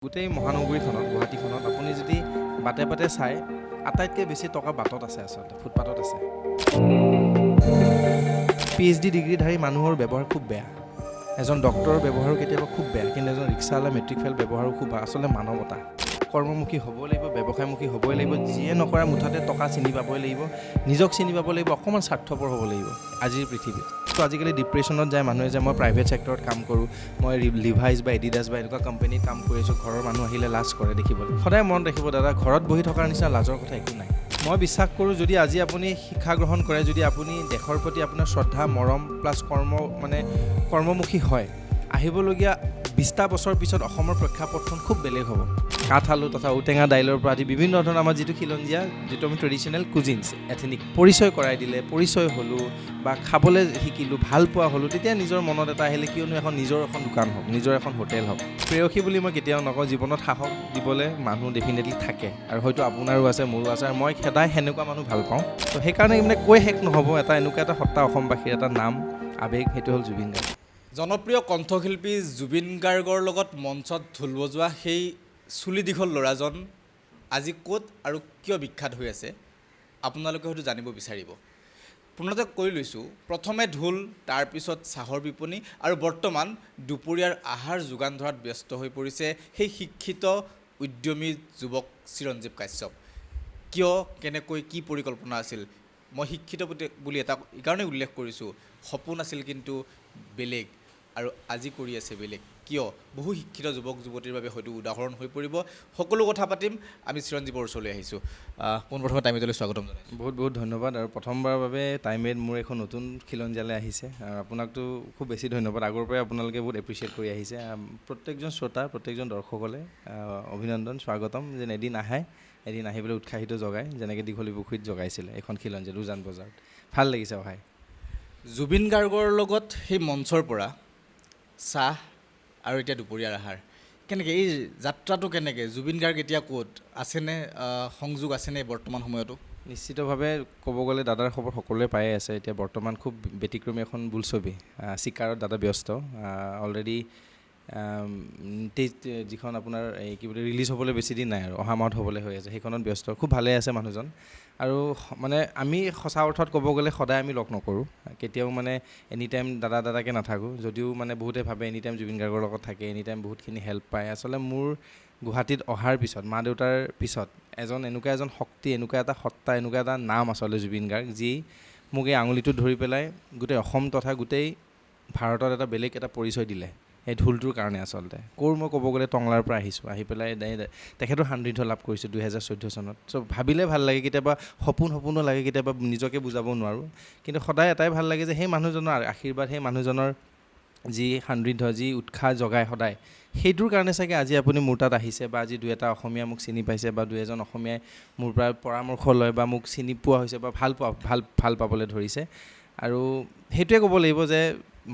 গোটেই মহানগৰীখনত গুৱাহাটীখনত আপুনি যদি বাটে বাটে চাই আটাইতকৈ বেছি টকা বাটত আছে, আচলতে ফুটপাথত আছে। PhD ডিগ্ৰীধাৰী মানুহৰ ব্যৱহাৰ খুব বেয়া, এজন ডক্টৰৰ ব্যৱহাৰো কেতিয়াবা খুব বেয়া, কিন্তু এজন ৰিক্সাৱালা মেট্ৰিক ফেইল ব্যৱহাৰো খুব ভাল। আচলতে মানৱতা, কৰ্মমুখী হ'বই লাগিব, ব্যৱসায়মুখী হ'বই লাগিব, যিয়ে নকৰা মুঠতে টকা চিনি পাবই লাগিব, নিজক চিনি পাব লাগিব, অকণমান স্বাৰ্থপৰ হ'ব লাগিব আজিৰ পৃথিৱীত। তো আজিকালি ডিপ্ৰেশ্যনত যায় মানুহে যে মই প্ৰাইভেট ছেক্টৰত কাম কৰোঁ, মই লিভাইজ বা এডিডাছ বা এনেকুৱা কোম্পানীত কাম কৰি আছোঁ, ঘৰৰ মানুহ আহিলে লাজ কৰে দেখিবলৈ। সদায় মনত ৰাখিব দাদা, ঘৰত বহি থকাৰ নিচিনা লাজৰ কথা একো নাই। মই বিশ্বাস কৰোঁ যদি আজি আপুনি শিক্ষা গ্ৰহণ কৰে, যদি আপুনি দেশৰ প্ৰতি আপোনাৰ শ্ৰদ্ধা মৰম প্লাছ কৰ্মমুখী হয়, আহিবলগীয়া 20টা বছৰ পিছত অসমৰ প্ৰেক্ষাপটখন খুব বেলেগ হ'ব। কাঠ আলু তথা ঔটেঙা দাইলৰ পৰা আদি বিভিন্ন ধৰণৰ আমাৰ যিটো খিলঞ্জীয়া, যিটো আমি ট্ৰেডিশ্যনেল কুজিনছ এথেনিক পৰিচয় কৰাই দিলে, পৰিচয় হ'লোঁ বা খাবলৈ শিকিলোঁ, ভাল পোৱা হ'লোঁ, তেতিয়া নিজৰ মনত এটা আহিলে কিয়নো নিজৰ এখন দোকান হওক, নিজৰ এখন হোটেল হওক। প্ৰেয়সী বুলি মই কেতিয়াও নকওঁ, জীৱনত সাহস দিবলৈ মানুহ ডেফিনেটলি থাকে, আৰু হয়তো আপোনাৰো আছে, মোৰো আছে, আৰু মই সদায় সেনেকুৱা মানুহ ভাল পাওঁ। তো সেইকাৰণে কৈ শেষ নহ'ব, এনেকুৱা এটা সত্তা অসমবাসীৰ এটা নাম আৱেগ, সেইটো হ'ল জুবিন গাৰ্গ। জনপ্ৰিয় কণ্ঠশিল্পী জুবিন গাৰ্গৰ লগত মঞ্চত ঢোল বজোৱা সেই চুলি দীঘল ল'ৰাজন আজি ক'ত আৰু কিয় বিখ্যাত হৈ আছে আপোনালোকে হয়তো জানিব বিচাৰিব। পুনতে কৈ লৈছোঁ, প্ৰথমে ঢোল, তাৰপিছত চাহৰ বিপণী, আৰু বৰ্তমান দুপৰীয়াৰ আহাৰ যোগান ধৰাত ব্যস্ত হৈ পৰিছে সেই শিক্ষিত উদ্যমী যুৱক চিৰঞ্জীৱ কাশ্যপ। কিয়, কেনেকৈ, কি পৰিকল্পনা আছিল? মই শিক্ষিত বুলি এটা এইকাৰণেই উল্লেখ কৰিছোঁ, সপোন আছিল কিন্তু বেলেগ, আৰু আজি কৰি আছে বেলেগ। কিয়? বহু শিক্ষিত যুৱক যুৱতীৰ বাবে হয়তো উদাহৰণ হৈ পৰিব। সকলো কথা পাতিম, আমি চিৰঞ্জীৱৰ ওচৰলৈ আহিছোঁ। পোনপ্ৰথমে টাইমেটলৈ স্বাগতম জনাইছোঁ। বহুত বহুত ধন্যবাদ, আৰু প্ৰথমবাৰৰ বাবে টাইমেট মোৰ এখন নতুন খিলঞ্জীয়ালৈ আহিছে, আৰু আপোনাকতো খুব বেছি ধন্যবাদ। আগৰ পৰাই আপোনালোকে বহুত এপ্ৰিচিয়েট কৰি আহিছে। প্ৰত্যেকজন শ্ৰোতা, প্ৰত্যেকজন দৰ্শকলৈ অভিনন্দন, স্বাগতম। যেন এদিন আহি পেলাই উৎসাহিত জগায়, যেনেকৈ দীঘলী পুখুৰীত জগাইছিলে এখন খিলঞ্জীয়া উজান বজাৰত। ভাল লাগিছে অহাই। জুবিন গাৰ্গৰ লগত সেই মঞ্চৰ পৰা চাহ আৰু এতিয়া দুপৰীয়াৰ আহাৰ, কেনেকৈ এই যাত্ৰাটো কেনেকৈ? জুবিন গাৰ্গ এতিয়া ক'ত আছেনে? সংযোগ আছেনে বৰ্তমান সময়তো? নিশ্চিতভাৱে ক'ব গ'লে দাদাৰ খবৰ সকলোৱে পায়ে আছে। এতিয়া বৰ্তমান খুব ব্যতিক্ৰমী এখন বোলছবি চিকাৰত দাদা ব্যস্ত। অলৰেডি যিখন আপোনাৰ এই কি বুলি ৰিলিজ হ'বলৈ বেছি দিন নাই, আৰু অহা মাহত হ'বলৈ হৈ আছে, সেইখনত ব্যস্ত। খুব ভালে আছে মানুহজন, আৰু মানে আমি সঁচা অৰ্থত ক'ব গ'লে সদায় আমি লগ নকৰোঁ, কেতিয়াও মানে এনি টাইম দাদাকৈ নাথাকোঁ। যদিও মানে বহুতে ভাবে এনি টাইম জুবিন গাৰ্গৰ লগত থাকে, এনি টাইম বহুতখিনি হেল্প পায়। আচলতে মোৰ গুৱাহাটীত অহাৰ পিছত, মা দেউতাৰ পিছত এনেকুৱা এজন শক্তি, এনেকুৱা এটা সত্তা, এনেকুৱা এটা নাম আচলতে জুবিন গাৰ্গ, যি মোক এই আঙুলিটোত ধৰি পেলাই গোটেই অসম তথা গোটেই ভাৰতত এটা বেলেগ এটা পৰিচয় দিলে, এই ঢোলটোৰ কাৰণে। আচলতে মই ক'ব গ'লে টংলাৰ পৰা আহিছোঁ, আহি পেলাই তেখেতৰ সান্নিধ্য লাভ কৰিছোঁ 2014 চনত। চ' ভাবিলে ভাল লাগে, কেতিয়াবা সপোনো লাগে, কেতিয়াবা নিজকে বুজাব নোৱাৰোঁ, কিন্তু সদায় এটাই ভাল লাগে যে সেই মানুহজনৰ আশীৰ্বাদ, সেই মানুহজনৰ যি সান্নিধ্য, যি উৎসাহ জগায় সদায়, সেইটোৰ কাৰণে চাগে আজি আপুনি মোৰ তাত আহিছে, বা আজি 2-এটা অসমীয়া মোক চিনি পাইছে, বা 2-এজন অসমীয়াই মোৰ পৰা পৰামৰ্শ লয়, বা মোক চিনি পোৱা হৈছে, বা ভাল পাবলৈ ধৰিছে। আৰু সেইটোৱে ক'ব লাগিব যে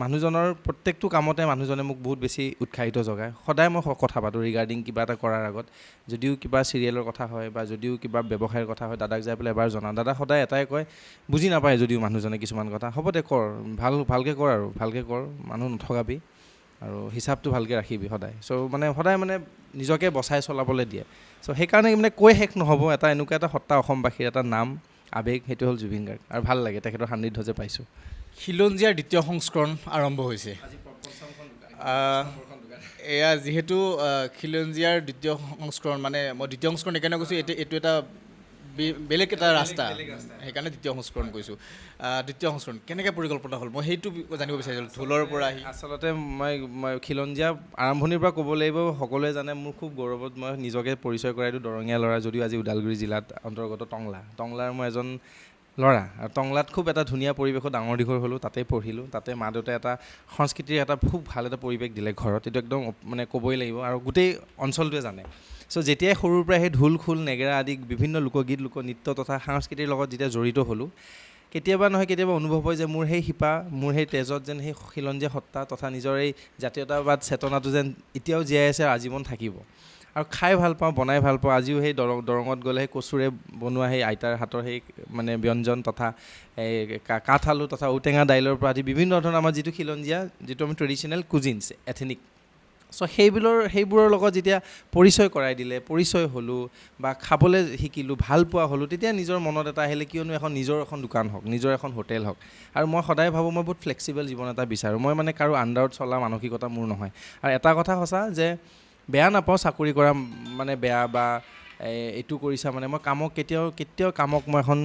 মানুহজনৰ প্ৰত্যেকটো কামতে মানুহজনে মোক বহুত বেছি উৎসাহিত জগায়। সদায় মই কথা পাতোঁ ৰিগাৰ্ডিং কিবা এটা কৰাৰ আগত, যদিও কিবা চিৰিয়েলৰ কথা হয় বা যদিও কিবা ব্যৱসায়ৰ কথা হয়, দাদাক যাই পেলাই এবাৰ জনাওঁ। দাদা সদায় এটাই কয়, বুজি নাপায় যদিও মানুহজনে কিছুমান কথা, হ'ব দে কৰ, ভালকৈ কৰ, আৰু ভালকৈ কৰ, মানুহ নঠগাবি, আৰু হিচাপটো ভালকৈ ৰাখিবি সদায়। চ' সদায় নিজকে বচাই চলাবলৈ দিয়ে। চ' সেইকাৰণে কৈ শেষ নহ'ব, এনেকুৱা এটা সত্তা অসমবাসীৰ এটা নাম আৱেগ, সেইটো হ'ল জুবিন গাৰ্গ, আৰু ভাল লাগে তেখেতৰ সান্নিধ্য যে পাইছোঁ। খিলঞ্জীয়াৰ দ্বিতীয় সংস্কৰণ আৰম্ভ হৈছে। এয়া যিহেতু খিলঞ্জীয়াৰ দ্বিতীয় সংস্কৰণ, মানে মই দ্বিতীয় সংস্কৰণ এইকাৰণে কৈছোঁ, এইটো এটা বেলেগ এটা ৰাস্তা, সেইকাৰণে দ্বিতীয় সংস্কৰণ কৈছোঁ। দ্বিতীয় সংস্কৰণ কেনেকৈ পৰিকল্পনা হ'ল, মই সেইটো জানিব বিচাৰিছিলোঁ। ঢোলৰ পৰা আহি আচলতে মই খিলঞ্জীয়া আৰম্ভণিৰ পৰা ক'ব লাগিব, সকলোৱে জানে মোৰ খুব গৌৰৱত মই নিজকে পৰিচয় কৰাই দিওঁ, দৰঙীয়া ল'ৰা, যদিও আজি ওদালগুৰি জিলাত অন্তৰ্গত টংলাৰ মই এজন ল'ৰা, আৰু টংলাত খুব এটা ধুনীয়া পৰিৱেশত ডাঙৰ দীঘল হ'লোঁ, তাতে পঢ়িলোঁ, তাতে মা দেউতাই এটা সংস্কৃতিৰ এটা খুব ভাল এটা পৰিৱেশ দিলে ঘৰত, এইটো একদম ক'বই লাগিব, আৰু গোটেই অঞ্চলটোৱে জানে। চ' যেতিয়াই সৰুৰ পৰা সেই ঢোল খোল নেগেৰা আদি বিভিন্ন লোকগীত লোকনৃত্য তথা সংস্কৃতিৰ লগত যেতিয়া জড়িত হ'লোঁ, কেতিয়াবা অনুভৱ হয় যে মোৰ সেই শিপা, মোৰ সেই তেজত যেন সেই খিলঞ্জীয়া সত্তা তথা নিজৰ এই জাতীয়তাবাদ চেতনাটো যেন এতিয়াও জীয়াই আছে, আজীৱন থাকিব। আৰু খাই ভাল পাওঁ, বনাই ভাল পাওঁ। আজিও সেই দৰঙত গ'লে সেই কচুৰে বনোৱা সেই আইতাৰ হাতৰ সেই ব্যঞ্জন তথা এই কাঠ আলু তথা ঔটেঙা দাইলৰ পৰা আদি বিভিন্ন ধৰণৰ আমাৰ যিটো খিলঞ্জীয়া, যিটো আমি ট্ৰেডিশ্যনেল কুজিনছ এথেনিক চ' সেইবোৰৰ লগত যেতিয়া পৰিচয় কৰাই দিলে, পৰিচয় হ'লোঁ বা খাবলৈ শিকিলোঁ, ভাল পোৱা হ'লোঁ, তেতিয়া নিজৰ মনত এটা আহিলে কিয়নো নিজৰ এখন দোকান হওক, নিজৰ এখন হোটেল হওক। আৰু মই সদায় ভাবোঁ মই বহুত ফ্লেক্সিবল জীৱন এটা বিচাৰোঁ। মই মানে কাৰো আণ্ডাৰত চলা মানসিকতা মোৰ নহয়। আৰু এটা কথা সঁচা যে বেয়া নাপাওঁ চাকৰি কৰা মানে বেয়া বা এইটো কৰিছা মানে মই কামক কেতিয়াও কামক মই এখন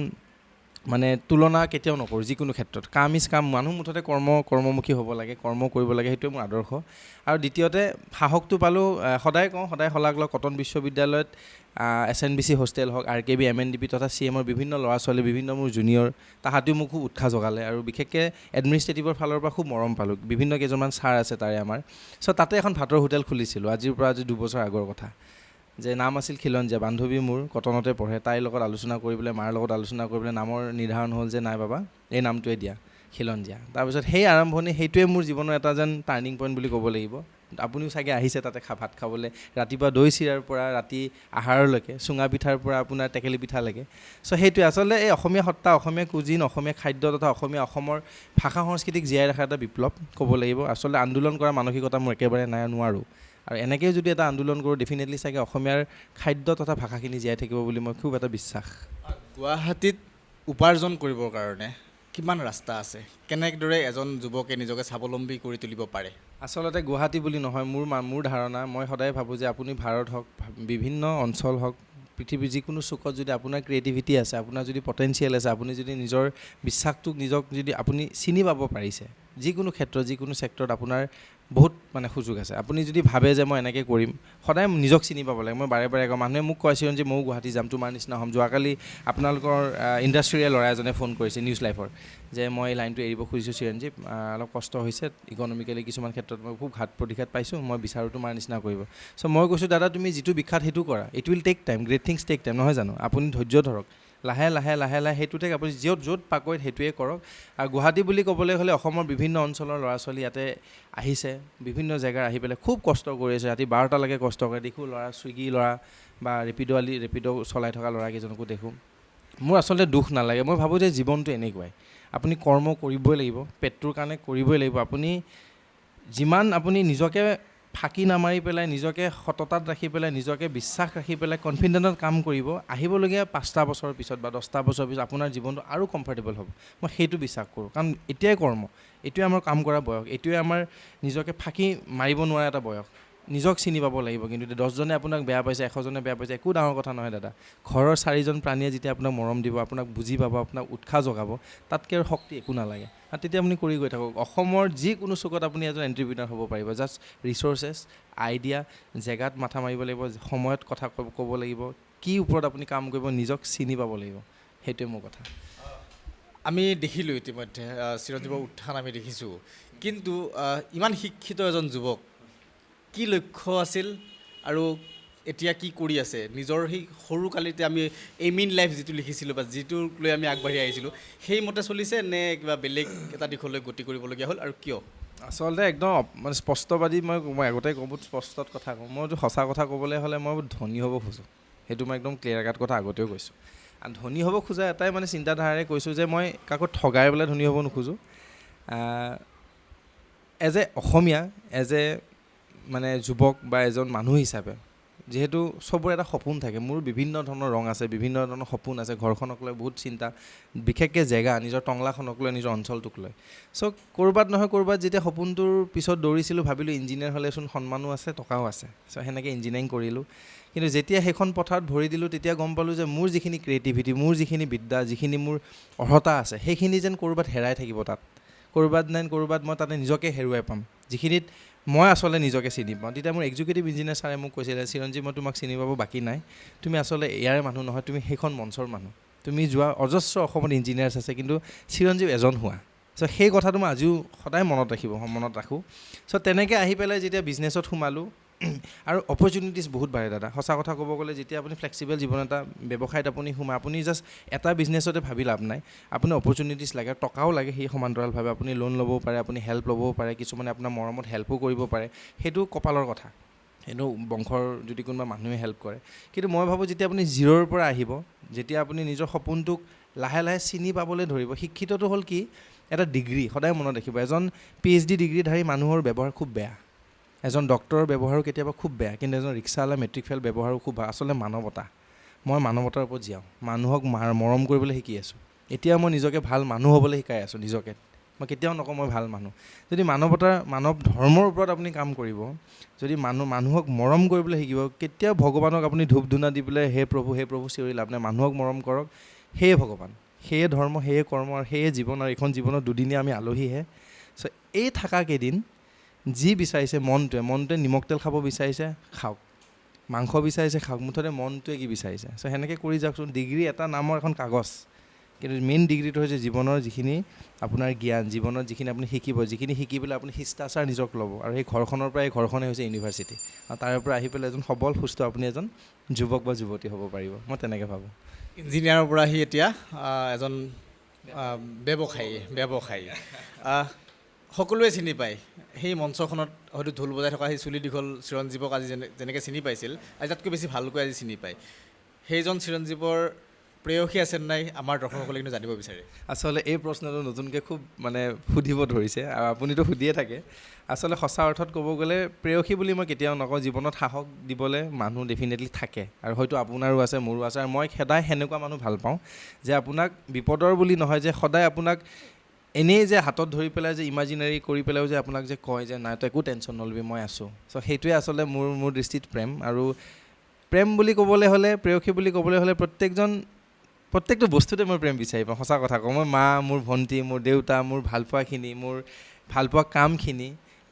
মানে তুলনা কেতিয়াও নকৰোঁ। যিকোনো ক্ষেত্ৰত কাম ইজ কাম, মানুহ মুঠতে কৰ্মমুখী হ'ব লাগে, কৰ্ম কৰিব লাগে, সেইটোৱে মোৰ আদৰ্শ। আৰু দ্বিতীয়তে সাহসটো পালোঁ, সদায় শলাগ লওঁ কটন বিশ্ববিদ্যালয়ত SNBC হোষ্টেল হওক, RKB MNDP তথা CMৰ বিভিন্ন ল'ৰা ছোৱালী, বিভিন্ন মোৰ জুনিয়ৰ, তাহাঁতেও মোক খুব উৎসাহ যোগালে। আৰু বিশেষকৈ এডমিনিষ্ট্ৰেটিভৰ ফালৰ পৰা খুব মৰম পালোঁ। বিভিন্ন কেইজনমান ছাৰ আছে তাৰে আমাৰ। চ' তাতে এখন ভাতৰ হোটেল খুলিছিলোঁ আজি 2 বছৰ আগৰ কথা। যে নাম আছিল খিলঞ্জীয়া। বান্ধৱী মোৰ কটনতে পঢ়ে, তাইৰ লগত আলোচনা কৰি পেলাই, মাৰ লগত আলোচনা কৰি পেলাই নামৰ নিৰ্ধাৰণ হ'ল যে নাই বাবা এই নামটোৱে দিয়া, খিলঞ্জীয়া। তাৰপিছত সেই আৰম্ভণি, সেইটোৱে মোৰ জীৱনৰ এটা যেন টাৰ্ণিং পইণ্ট বুলি ক'ব লাগিব। আপুনিও চাগে আহিছে তাতে ভাত খাবলৈ, ৰাতিপুৱা দৈ চিৰাৰ পৰা ৰাতি আহাৰলৈকে, চুঙা পিঠাৰ পৰা আপোনাৰ টেকেলি পিঠালৈকে। চ' সেইটোৱে আচলতে এই অসমীয়া সত্তা, অসমীয়া কুজিন, অসমীয়া খাদ্য তথা অসমৰ ভাষা সংস্কৃতিক জীয়াই ৰখাৰ এটা বিপ্লৱ ক'ব লাগিব। আচলতে আন্দোলন কৰাৰ মানসিকতা মোৰ একেবাৰে নাই, নোৱাৰোঁ। আৰু এনেকৈয়ে যদি এটা আন্দোলন কৰোঁ ডেফিনেটলি চাগে অসমীয়াৰ খাদ্য তথা ভাষাখিনি জীয়াই থাকিব বুলি মই খুব এটা বিশ্বাস। গুৱাহাটীত উপাৰ্জন কৰিবৰ কাৰণে কিমান ৰাস্তা আছে? কেনেদৰে এজন যুৱকে নিজকে স্বাৱলম্বী কৰি তুলিব পাৰে? আচলতে গুৱাহাটী বুলি নহয়, মোৰ ধাৰণা, মই সদায় ভাবোঁ যে আপুনি ভাৰত হওক, বিভিন্ন অঞ্চল হওক, পৃথিৱীৰ যিকোনো চুকত যদি আপোনাৰ ক্ৰিয়েটিভিটি আছে, আপোনাৰ যদি পটেঞ্চিয়েল আছে, আপুনি যদি নিজৰ বিশ্বাসটোক নিজক যদি আপুনি চিনি পাব পাৰিছে, যিকোনো ক্ষেত্ৰত, যিকোনো ছেক্টৰত আপোনাৰ বহুত মানে সুযোগ আছে। আপুনি যদি ভাবে যে মই এনেকৈ কৰিম, সদায় নিজক চিনি পাব লাগে। মই বাৰে কওঁ, মানুহে মোক কয় চিৰঞ্জীৱ ময়ো গুৱাহাটী যাম, তোমাৰ নিচিনা হ'ম। যোৱাকালি আপোনালোকৰ ইণ্ডাষ্ট্ৰিয়েল ল'ৰা এজনে ফোন কৰিছে নিউজ লাইভৰ, যে মই এই লাইনটো এৰিব খুজিছোঁ চিৰঞ্জীৱ, অলপ কষ্ট হৈছে ইকনমিকেলি, কিছুমান ক্ষেত্ৰত মই খুব ঘাত প্ৰতিঘাত পাইছোঁ, মই বিচাৰোঁ তোমাৰ নিচিনা কৰিব। চ' মই কৈছোঁ দাদা তুমি যিটো বিখ্যাত সেইটো কৰা, it will take time, great things take time, নহয় জানো? আপুনি ধৈৰ্য ধৰক, লাহে সেইটোতে আপুনি য'ত পাকৈত সেইটোৱে কৰক। আৰু গুৱাহাটী বুলি ক'বলৈ হ'লে অসমৰ বিভিন্ন অঞ্চলৰ ল'ৰা ছোৱালী ইয়াতে আহিছে, বিভিন্ন জেগাৰ আহি পেলাই খুব কষ্ট কৰি আছে, ৰাতি 12টালৈকে কষ্ট কৰে। দেখোঁ ল'ৰা, ছুইগি ল'ৰা বা ৰেপিড' চলাই থকা ল'ৰাকেইজনকো দেখোঁ। মোৰ আচলতে দুখ নালাগে। মই ভাবোঁ যে জীৱনটো এনেকুৱাই, আপুনি কৰ্ম কৰিবই লাগিব, পেটটোৰ কাৰণে কৰিবই লাগিব। আপুনি নিজকে ফাঁকি নামাৰি পেলাই, নিজকে সততাত ৰাখি পেলাই, নিজকে বিশ্বাস ৰাখি পেলাই কনফিডেণ্টত কাম কৰিব, আহিবলগীয়া 5টা বছৰৰ পিছত বা 10টা বছৰৰ পিছত আপোনাৰ জীৱনটো আৰু কমফৰ্টেবল হ'ব। মই সেইটো বিশ্বাস কৰোঁ, কাৰণ এতিয়াই কৰ্ম, এইটোৱে আমাৰ কাম কৰা বয়স, এইটোৱে আমাৰ নিজকে ফাঁকি মাৰিব নোৱাৰা এটা বয়স। নিজক চিনি পাব লাগিব। কিন্তু 10জনে আপোনাক বেয়া পাইছে, 100জনে বেয়া পাইছে, একো ডাঙৰ কথা নহয় দাদা। ঘৰৰ 4জন প্ৰাণীয়ে যেতিয়া আপোনাক মৰম দিব, আপোনাক বুজি পাব, আপোনাক উৎসাহ যোগাব, তাতকৈ আৰু শক্তি একো নালাগে। আৰু তেতিয়া আপুনি কৰি গৈ থাকক। অসমৰ যিকোনো চুকত আপুনি এজন এণ্ট্ৰপ্ৰিনাৰ হ'ব পাৰিব। জাষ্ট ৰিচ'ৰ্চেছ, আইডিয়া, জেগাত মাথা মাৰিব লাগিব, সময়ত কথা ক'ব লাগিব, কি ওপৰত আপুনি কাম কৰিব, নিজক চিনি পাব লাগিব। সেইটোৱে মোৰ কথা। আমি দেখিলোঁ ইতিমধ্যে চিৰঞ্জীৱৰ উত্থান আমি দেখিছোঁ, কিন্তু ইমান শিক্ষিত এজন যুৱক, কি লক্ষ্য আছিল আৰু এতিয়া কি কৰি আছে? নিজৰ সেই সৰুকালিতে আমি এইম ইন লাইফ যিটো লিখিছিলোঁ বা যিটোক লৈ আমি আগবাঢ়ি আহিছিলোঁ, সেইমতে চলিছে নে কিবা বেলেগ এটা দিশলৈ গতি কৰিবলগীয়া হ'ল, আৰু কিয়? আচলতে একদম মানে স্পষ্টবাদী, মই আগতে বহুত স্পষ্টত কথা কওঁ। মইতো সঁচা কথা ক'বলৈ হ'লে মই ধনী হ'ব খোজোঁ, সেইটো মই একদম ক্লিয়াৰ কাট কথা আগতেও কৈছোঁ। আৰু ধনী হ'ব খোজা এটাই মানে চিন্তাধাৰাৰে কৈছোঁ যে মই কাকো ঠগাই পেলাই ধনী হ'ব নোখোজোঁ। As a Asomiya, as a মানে যুৱক বা এজন মানুহ হিচাপে, যিহেতু চবৰে এটা সপোন থাকে, মোৰ বিভিন্ন ধৰণৰ ৰং আছে, বিভিন্ন ধৰণৰ সপোন আছে, ঘৰখনক লৈ বহুত চিন্তা, বিশেষকৈ জেগা, নিজৰ টংলাখনক লৈ, নিজৰ অঞ্চলটোক লৈ। চ' ক'ৰবাত নহয় ক'ৰবাত যেতিয়া সপোনটোৰ পিছত দৌৰিছিলোঁ, ভাবিলোঁ ইঞ্জিনিয়াৰ হ'লেচোন সন্মানো আছে, টকাও আছে। চ' সেনেকৈ ইঞ্জিনিয়াৰিং কৰিলোঁ। কিন্তু যেতিয়া সেইখন পথাৰত ভৰি দিলোঁ, তেতিয়া গম পালোঁ যে মোৰ যিখিনি ক্ৰিয়েটিভিটি, মোৰ যিখিনি বিদ্যা, যিখিনি মোৰ অৰ্হতা আছে, সেইখিনি যেন ক'ৰবাত হেৰাই থাকিব তাত। ক'ৰবাত মই তাতে নিজকে হেৰুৱাই পাম, যিখিনিত মই আচলতে নিজকে চিনি পাওঁ। তেতিয়া মোৰ এক্সিকিউটিভ ইঞ্জিনিয়াৰ ছাৰে মোক কৈছিলে, চিৰঞ্জীৱ মই তোমাক চিনি পাব বাকী নাই, তুমি আচলতে ইয়াৰে মানুহ নহয়, তুমি সেইখন মঞ্চৰ মানুহ। তুমি যোৱা অজস্ৰ অসমত ইঞ্জিনিয়াৰ্ছ আছে, কিন্তু চিৰঞ্জীৱ এজন হোৱা। চ' সেই কথাটো মই আজিও সদায় মনত ৰাখোঁ। চ' তেনেকৈ আহি পেলাই যেতিয়া বিজনেছত সোমালোঁ, আৰু অপৰচুনিটিছ বহুত বাঢ়ে দাদা। সঁচা কথা ক'ব গ'লে, যেতিয়া আপুনি ফ্লেক্সিবল জীৱন এটা ব্যৱসায়ত আপুনি সোমায়, আপুনি জাষ্ট এটা বিজনেছতে ভাবি লাভ নাই, আপুনি অপৰচুনিটিছ লাগে, টকাও লাগে। সেই সমান্তৰালভাৱে আপুনি লোন ল'বও পাৰে, আপুনি হেল্প ল'বও পাৰে, কিছুমানে আপোনাৰ মৰমত হেল্পো কৰিব পাৰে, সেইটো কপালৰ কথা। সেইটো বংশৰ যদি কোনোবা মানুহে হেল্প কৰে। কিন্তু মই ভাবোঁ যেতিয়া আপুনি জিৰ'ৰ পৰা আহিব, যেতিয়া আপুনি নিজৰ সপোনটোক লাহে লাহে চিনি পাবলৈ ধৰিব, শিক্ষিতটো হ'ল কি, এটা ডিগ্ৰী। সদায় মনত ৰাখিব, এজন PhD ডিগ্ৰীধাৰী মানুহৰ ব্যৱহাৰ খুব বেয়া। এজন ডক্টৰৰ ব্যৱহাৰো কেতিয়াবা খুব বেয়া, কিন্তু এজন ৰিক্সাৱালা মেট্ৰিক ফেইল ব্যৱহাৰো খুব ভাল। আচলতে মানৱতা, মই মানৱতাৰ ওপৰত জীয়াওঁ, মানুহক মৰম কৰিবলৈ শিকি আছোঁ। এতিয়া মই নিজকে ভাল মানুহ হ'বলৈ শিকাই আছোঁ নিজকে। মই কেতিয়াও নকওঁ মই ভাল মানুহ। যদি মানৱ ধৰ্মৰ ওপৰত আপুনি কাম কৰিব, যদি মানুহক মৰম কৰিবলৈ শিকিব, কেতিয়াও ভগৱানক আপুনি ধূপ ধূনা দি পেলাই হে প্ৰভু চিঞৰি লাভ নাই। মানুহক মৰম কৰক, সেয়ে ভগৱান, সেয়ে ধৰ্ম, সেয়ে কৰ্ম আৰু সেয়ে জীৱন। আৰু এইখন জীৱনত দুদিনীয়া আমি আলহীহে। চ' এই থকা কেইদিন যি বিচাৰিছে মনটোৱে নিমখ তেল খাব বিচাৰিছে খাওক, মাংস বিচাৰিছে খাওক, মুঠতে মনটোৱে কি বিচাৰিছে। চ' সেনেকৈ কৰি যাওকচোন। ডিগ্ৰী এটা নামৰ এখন কাগজ, কিন্তু মেইন ডিগ্ৰীটো হৈছে জীৱনৰ যিখিনি আপোনাৰ জ্ঞান, জীৱনত যিখিনি আপুনি শিকিব, যিখিনি শিকি পেলাই আপুনি শিষ্টাচাৰ নিজক ল'ব। আৰু সেই ঘৰখনৰ পৰা এই ঘৰখনেই হৈছে ইউনিভাৰ্চিটি। আৰু তাৰে পৰা আহি পেলাই এজন সবল সুস্থ আপুনি এজন যুৱক বা যুৱতী হ'ব পাৰিব, মই তেনেকৈ ভাবোঁ। ইঞ্জিনিয়াৰৰ পৰা আহি এতিয়া এজন ব্যৱসায়ী সকলোৱে চিনি পায়। সেই মঞ্চখনত হয়তো ঢোল বজাই থকা সেই চুলি দীঘল চিৰঞ্জীৱক আজি যেনেকৈ চিনি পাইছিল, আজি তাতকৈ বেছি ভালকৈ আজি চিনি পায়। সেইজন চিৰঞ্জীৱৰ প্ৰেয়সী আছে নাই আমাৰ দৰ্শকসকলে কিন্তু জানিব বিচাৰে। আচলতে এই প্ৰশ্নটো নতুনকৈ খুব সুধিব ধৰিছে, আৰু আপুনিতো সুধিয়ে থাকে। আচলতে সঁচা অৰ্থত ক'ব গ'লে প্ৰেয়সী বুলি মই কেতিয়াও নকওঁ। জীৱনত সাহস দিবলৈ মানুহ ডেফিনেটলি থাকে, আৰু হয়তো আপোনাৰো আছে, মোৰো আছে। আৰু মই সদায় সেনেকুৱা মানুহ ভাল পাওঁ যে আপোনাক বিপদৰ বুলি নহয়, যে সদায় আপোনাক এনেই যে হাতত ধৰি পেলাই যে ইমাজিনাৰী কৰি পেলাইও যে আপোনাক যে কয় যে নাই তই একো টেনশ্যন নল'বি মই আছোঁ। চ' সেইটোৱে আচলতে মোৰ দৃষ্টিত প্ৰেম। আৰু প্ৰেম বুলি ক'বলৈ হ'লে, প্ৰেয়সী বুলি ক'বলৈ হ'লে প্ৰত্যেকটো বস্তুতে মই প্ৰেম বিচাৰি পাওঁ। সঁচা কথা কওঁ, মই মা, মোৰ ভণ্টি, মোৰ দেউতা, মোৰ ভালপোৱাখিনি, মোৰ ভালপোৱা কামখিনি,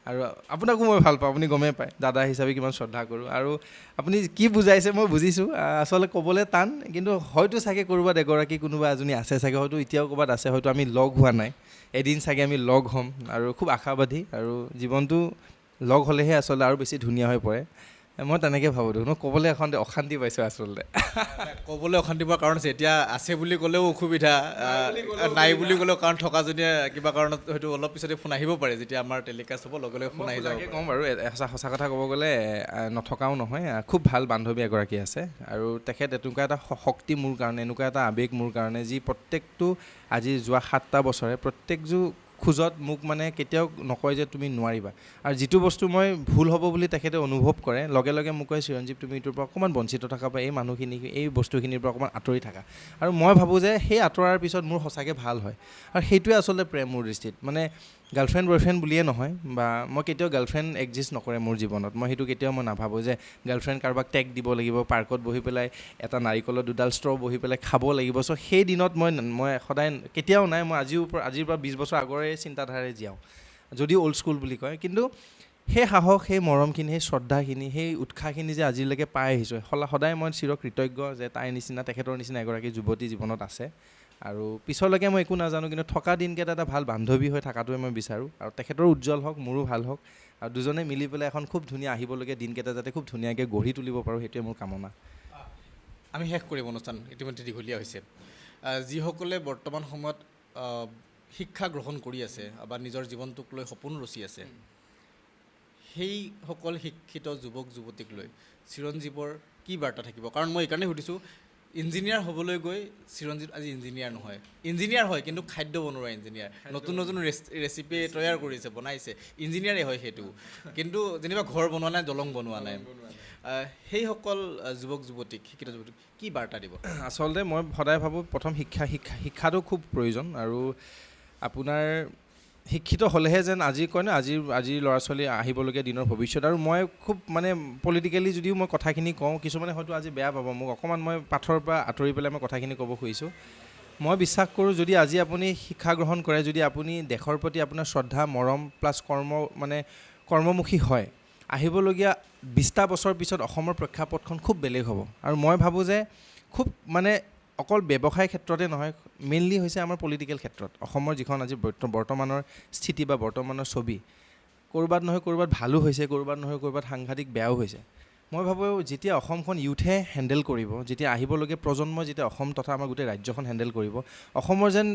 আৰু আপোনাকো মই ভাল পাওঁ, আপুনি গমেই পায় দাদা হিচাপে কিমান শ্ৰদ্ধা কৰোঁ। আৰু আপুনি কি বুজাইছে মই বুজিছোঁ। আচলতে ক'বলৈ টান, কিন্তু হয়তো চাগে ক'ৰবাত এগৰাকী কোনোবা এজনী আছে চাগে, হয়তো এতিয়াও ক'ৰবাত আছে, হয়তো আমি লগ হোৱা নাই। এদিন চাগে আমি লগ হ'ম, আৰু খুব আশাবাদী। আৰু জীৱনটো লগ হ'লেহে আচলতে আৰু বেছি ধুনীয়া হৈ পৰে, মই তেনেকৈ ভাবোঁ। দেখোন ক'বলৈ এখন অশান্তি পাইছোঁ আচলতে। ক'বলৈ অশান্তি পোৱাৰ কাৰণ আছে, এতিয়া আছে বুলি ক'লেও অসুবিধা, নাই বুলি ক'লেও কাৰণ থকাজনীয়ে কিবা কাৰণত হয়তো অলপ পিছতে ফোন আহিব পাৰে, যেতিয়া আমাৰ টেলিকাষ্ট হ'ব লগে লগে ফোন আহি যাব। ক'ম বাৰু, সঁচা কথা ক'ব গ'লে নথকাও নহয়, খুব ভাল বান্ধৱী এগৰাকী আছে। আৰু তেখেত এনেকুৱা এটা শক্তি মোৰ কাৰণে, এনেকুৱা এটা আৱেগ মোৰ কাৰণে, যি প্ৰত্যেকটো আজি যোৱা 7টা বছৰে প্ৰত্যেকযোৰ খোজত মোক কেতিয়াও নকয় যে তুমি নোৱাৰিবা। আৰু যিটো বস্তু মই ভুল হ'ব বুলি তেখেতে অনুভৱ কৰে, লগে লগে মোক কয় চিৰঞ্জীৱ তুমি এইটোৰ পৰা অকণমান বঞ্চিত থাকা, বা এই মানুহখিনি এই বস্তুখিনিৰ পৰা অকণমান আঁতৰি থাকা। আৰু মই ভাবোঁ যে সেই আঁতৰাৰ পিছত মোৰ সঁচাকৈ ভাল হয়। আৰু সেইটোৱে আচলতে প্ৰেম মোৰ দৃষ্টিত। গাৰ্লফ্ৰেণ্ড বয়ফ্ৰেণ্ড বুলিয়ে নহয়, বা মই কেতিয়াও গাৰ্লফ্ৰেণ্ড এক্সিষ্ট নকৰে মোৰ জীৱনত। মই সেইটো কেতিয়াও নাভাবোঁ যে গাৰ্লফ্ৰেণ্ড কাৰোবাক টেগ দিব লাগিব, পাৰ্কত বহি পেলাই এটা নাৰিকলৰ 2ডাল ষ্ট্ৰ বহি পেলাই খাব লাগিব। চ' সেই দিনত মই সদায় কেতিয়াও নাই। মই আজিৰ পৰা 20 বছৰ আগৰে চিন্তাধাৰাৰে জীয়াওঁ, যদিও অল্ড স্কুল বুলি কয়। কিন্তু সেই সাহস, সেই মৰমখিনি, সেই শ্ৰদ্ধাখিনি, সেই উৎসাহখিনি যে আজিলৈকে পাই আহিছোঁ, সদায় মই চিৰকৃতজ্ঞ যে তাইৰ নিচিনা, তেখেতৰ নিচিনা এগৰাকী যুৱতী জীৱনত আছে। আৰু পিছলৈকে মই একো নাজানো, কিন্তু থকা দিনকেইটা এটা ভাল বান্ধৱী হৈ থকাটোৱে মই বিচাৰোঁ। আৰু তেখেতৰো উজ্জ্বল হওক, মোৰো ভাল হওক, আৰু দুজনে মিলি পেলাই এখন খুব ধুনীয়া আহিবলগীয়া দিনকেইটা যাতে খুব ধুনীয়াকৈ গঢ়ি তুলিব পাৰোঁ, সেইটোৱে মোৰ কামনা। আমি শেষ কৰিম অনুষ্ঠান, ইতিমধ্যে দীঘলীয়া হৈছে। যিসকলে বৰ্তমান সময়ত শিক্ষা গ্ৰহণ কৰি আছে বা নিজৰ জীৱনটোক লৈ সপোন ৰচি আছে, সেইসকল শিক্ষিত যুৱক যুৱতীক লৈ চিৰঞ্জীৱৰ কি বাৰ্তা থাকিব? কাৰণ মই এইকাৰণে সুধিছোঁ, ইঞ্জিনিয়াৰ হ'বলৈ গৈ চিৰঞ্জীৱ আজি ইঞ্জিনিয়াৰ নহয়, ইঞ্জিনিয়াৰ হয় কিন্তু খাদ্য বনোৱা ইঞ্জিনিয়াৰ, নতুন ৰেচিপি তৈয়াৰ কৰিছে, বনাইছে, ইঞ্জিনিয়াৰে হয় সেইটো, কিন্তু যেনিবা ঘৰ বনোৱা নাই, দলং বনোৱা নাই। সেইসকল যুৱক যুৱতীক, শিক্ষিত যুৱতীক কি বাৰ্তা দিব? আচলতে মই সদায় ভাবোঁ প্ৰথম শিক্ষাটো খুব প্ৰয়োজন। আৰু আপোনাৰ শিক্ষিত হ'লেহে যেন কয় ন আজিৰ ল'ৰা ছোৱালী আহিবলগীয়া দিনৰ ভৱিষ্যত। আৰু মই খুব পলিটিকেলি যদিও মই কথাখিনি কওঁ, কিছুমানে হয়তো আজি বেয়া পাব মোক, অকণমান মই পাঠৰ পৰা আঁতৰি পেলাই মই কথাখিনি ক'ব খুজিছোঁ। মই বিশ্বাস কৰোঁ, যদি আজি আপুনি শিক্ষা গ্ৰহণ কৰে, যদি আপুনি দেশৰ প্ৰতি আপোনাৰ শ্ৰদ্ধা, মৰম প্লাছ কৰ্মমুখী হয়, আহিবলগীয়া 20টা বছৰ পিছত অসমৰ প্ৰেক্ষাপটখন খুব বেলেগ হ'ব। আৰু মই ভাবোঁ যে খুব অকল ব্যৱসায় ক্ষেত্ৰতে নহয়, মেইনলি হৈছে আমাৰ পলিটিকেল ক্ষেত্ৰত অসমৰ যিখন আজি বৰ্তমানৰ স্থিতি বা বৰ্তমানৰ ছবি, ক'ৰবাত নহয় ক'ৰবাত ভালো হৈছে, ক'ৰবাত নহয় ক'ৰবাত সাংঘাতিক বেয়াও হৈছে। মই ভাবোঁ যেতিয়া অসমখন ইউথে হেণ্ডেল কৰিব, যেতিয়া আহিবলগীয়া প্ৰজন্মই যেতিয়া অসম তথা আমাৰ গোটেই ৰাজ্যখন হেণ্ডেল কৰিব, অসমৰ যেন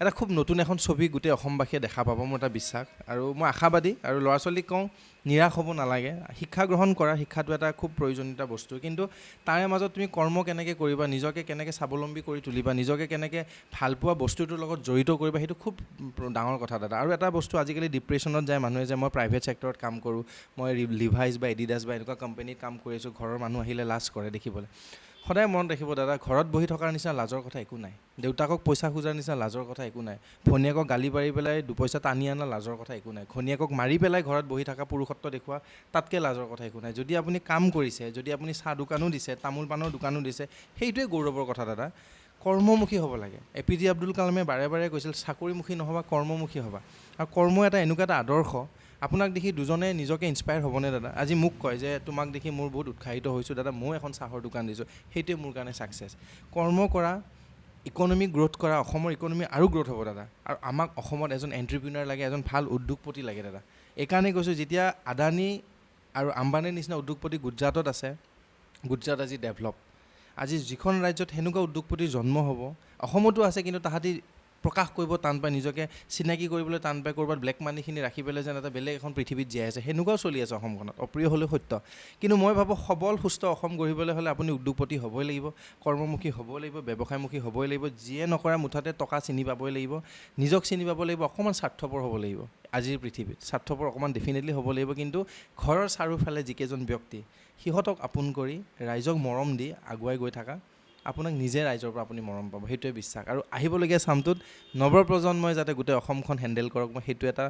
এটা খুব নতুন এখন ছবি গোটেই অসমবাসীয়ে দেখা পাব মোৰ এটা বিশ্বাস আৰু মই আশাবাদী আৰু ল'ৰা ছোৱালীক কওঁ নিৰাশ হ'ব নালাগে শিক্ষা গ্ৰহণ কৰা শিক্ষাটো এটা খুব প্ৰয়োজনীয়তা বস্তু কিন্তু তাৰে মাজত তুমি কৰ্ম কেনেকৈ কৰিবা নিজকে কেনেকৈ স্বাৱলম্বী কৰি তুলিবা নিজকে কেনেকৈ ভালপোৱা বস্তুটোৰ লগত জড়িত কৰিবা সেইটো খুব ডাঙৰ কথা দাদা আৰু এটা বস্তু আজিকালি ডিপ্ৰেশ্যনত যায় মানুহে যে মই প্ৰাইভেট ছেক্টৰত কাম কৰোঁ মই লিভাইজ বা এডিডাছ বা এনেকুৱা কোম্পানীত কাম কৰি আছোঁ ঘৰৰ মানুহ আহিলে লাজ কৰে দেখিবলৈ সদায় মনত ৰাখিব দাদা ঘৰত বহি থকাৰ নিচিনা লাজৰ কথা একো নাই দেউতাকক পইচা খোজাৰ নিচিনা লাজৰ কথা একো নাই ভনীয়েকক গালি পাৰি পেলাই দুপইচা টানি অনা লাজৰ কথা একো নাই ঘনীয়েকক মাৰি পেলাই ঘৰত বহি থকা পুৰুষত্ব দেখুওৱা তাতকৈ লাজৰ কথা একো নাই যদি আপুনি কাম কৰিছে যদি আপুনি চাহ দোকানো দিছে তামোল পাণৰ দোকানো দিছে সেইটোৱে গৌৰৱৰ কথা দাদা কৰ্মমুখী হ'ব লাগে APJ আব্দুল কালামে বাৰে বাৰে কৈছিল চাকৰিমুখী নহ'বা কৰ্মমুখী হ'বা আৰু কৰ্ম এটা এনেকুৱা এটা আদৰ্শ আপোনাক দেখি দুজনে নিজকে ইনস্পায়াৰ হ'বনে দাদা আজি মোক কয় যে তোমাক দেখি মোৰ বহুত উৎসাহিত হৈছোঁ দাদা মই এখন চাহৰ দোকান দিছোঁ সেইটোৱে মোৰ কাৰণে ছাকচেছ কৰ্ম কৰা ইকনমি গ্ৰ'থ কৰা অসমৰ ইকনমি আৰু গ্ৰ'থ হ'ব দাদা আৰু আমাক অসমত এজন এণ্ট্ৰপ্ৰিনাৰ লাগে এজন ভাল উদ্যোগপতি লাগে দাদা এইকাৰণে কৈছোঁ যেতিয়া আদানী আৰু আম্বানীৰ নিচিনা উদ্যোগপতি গুজৰাটত আছে গুজৰাট আজি ডেভেলপ আজি যিখন ৰাজ্যত সেনেকুৱা উদ্যোগপতিৰ জন্ম হ'ব অসমতো আছে কিন্তু তাহাঁতি প্ৰকাশ কৰিব টান পায় নিজকে চিনাকি কৰিবলৈ টান পায় ক'ৰবাত ব্লেক মানিখিনি ৰাখি পেলাই যেন এটা বেলেগ এখন পৃথিৱীত জীয়াই আছে সেনেকুৱাও চলি আছে অসমখনত অপ্ৰিয় হ'লেও সত্য কিন্তু মই ভাবোঁ সবল সুস্থ অসম গঢ়িবলৈ হ'লে আপুনি উদ্যোগপতি হ'বই লাগিব কৰ্মমুখী হ'বই লাগিব ব্যৱসায়মুখী হ'বই লাগিব যিয়ে নকৰা মুঠতে টকা চিনি পাবই লাগিব নিজক চিনি পাব লাগিব অকণমান স্বাৰ্থপৰ হ'ব লাগিব আজিৰ পৃথিৱীত স্বাৰ্থপৰ অকণমান ডেফিনেটলি হ'ব লাগিব কিন্তু ঘৰৰ চাৰিওফালে যিকেইজন ব্যক্তি সিহঁতক আপোন কৰি ৰাইজক মৰম দি আগুৱাই গৈ থকা আপোনাক নিজে ৰাইজৰ পৰা আপুনি মৰম পাব সেইটোৱে বিশ্বাস আৰু আহিবলগীয়া চামটোত নৱপ্ৰজন্মই যাতে গোটেই অসমখন হেণ্ডেল কৰক মই সেইটো এটা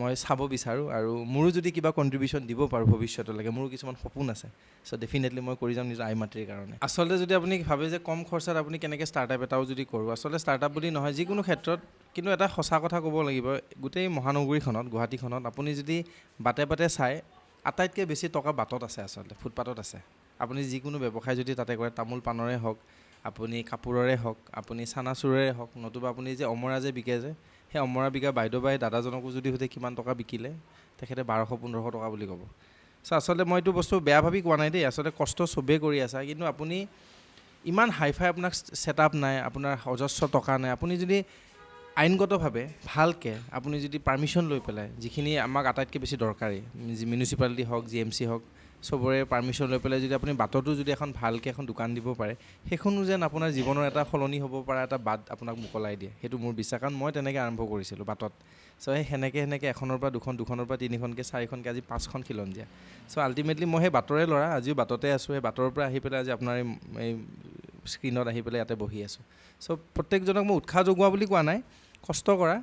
মই চাব বিচাৰোঁ আৰু মোৰো যদি কিবা কণ্ট্ৰিবিউশ্যন দিব পাৰোঁ ভৱিষ্যতলৈকে মোৰো কিছুমান সপোন আছে চ' ডেফিনেটলি মই কৰি যাম নিজৰ আই মাতৃৰ কাৰণে আচলতে যদি আপুনি ভাবে যে কম খৰচাত আপুনি কেনেকৈ ষ্টাৰ্টআপ এটাও যদি কৰোঁ আচলতে ষ্টাৰ্টআপ বুলি নহয় যিকোনো ক্ষেত্ৰত কিন্তু এটা সঁচা কথা ক'ব লাগিব গোটেই মহানগৰীখনত গুৱাহাটীখনত আপুনি যদি বাটে বাটে চাই আটাইতকৈ বেছি টকা বাটত আছে আচলতে ফুটপাথত আছে আপুনি যিকোনো ব্যৱসায় যদি তাতে কৰে তামোল পাণৰে হওক আপুনি কাপোৰৰে হওক আপুনি চানাচুৰৰে হওক নতুবা আপুনি যে অমৰা যে বিকে যে সেই অমৰা বিকা বাইদেউ বাই দাদাজনকো যদি সোধে কিমান টকা বিকিলে তেখেতে 1200-1500 টকা বুলি ক'ব চ' আচলতে মই এইটো বস্তু বেয়া ভাবি কোৱা নাই দেই আচলতে কষ্ট চবেই কৰি আছে কিন্তু আপুনি ইমান হাইফাই আপোনাক ছেটআপ নাই আপোনাৰ অজস্ৰ টকা নাই আপুনি যদি আইনগতভাৱে ভালকৈ আপুনি যদি পাৰ্মিশ্যন লৈ পেলাই যিখিনি আমাক আটাইতকৈ বেছি দৰকাৰী মিউনিচিপালিটি হওক GMC হওক চবৰে পাৰ্মিশ্যন লৈ পেলাই যদি আপুনি বাটতো যদি এখন ভালকৈ এখন দোকান দিব পাৰে সেইখনো যেন আপোনাৰ জীৱনৰ এটা সলনি হ'ব পৰা এটা বাট আপোনাক মোকলাই দিয়ে সেইটো মোৰ বিশ্বাস কাৰণ মই তেনেকৈ আৰম্ভ কৰিছিলোঁ বাটত চ' সেই সেনেকৈ এখনৰ পৰা দুখন দুখনৰ পৰা তিনিখনকৈ চাৰিখনকৈ আজি 5খন খিলঞ্জীয়া চ' আল্টিমেটলি মই সেই বাটৰে ল'ৰা আজিও বাটতে আছোঁ সেই বাটৰ পৰা আহি পেলাই আজি আপোনাৰ এই স্ক্ৰীণত আহি পেলাই ইয়াতে বহি আছোঁ চ' প্ৰত্যেকজনক মই উৎসাহ যোগোৱা বুলি কোৱা নাই কষ্ট কৰা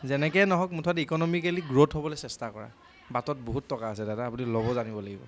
যেনেকৈ নহওক মুঠতে ইকনমিকেলি গ্ৰ'থ হ'বলৈ চেষ্টা কৰা বাটত বহুত টকা আছে দাদা আপুনি ল'ব জানিব লাগিব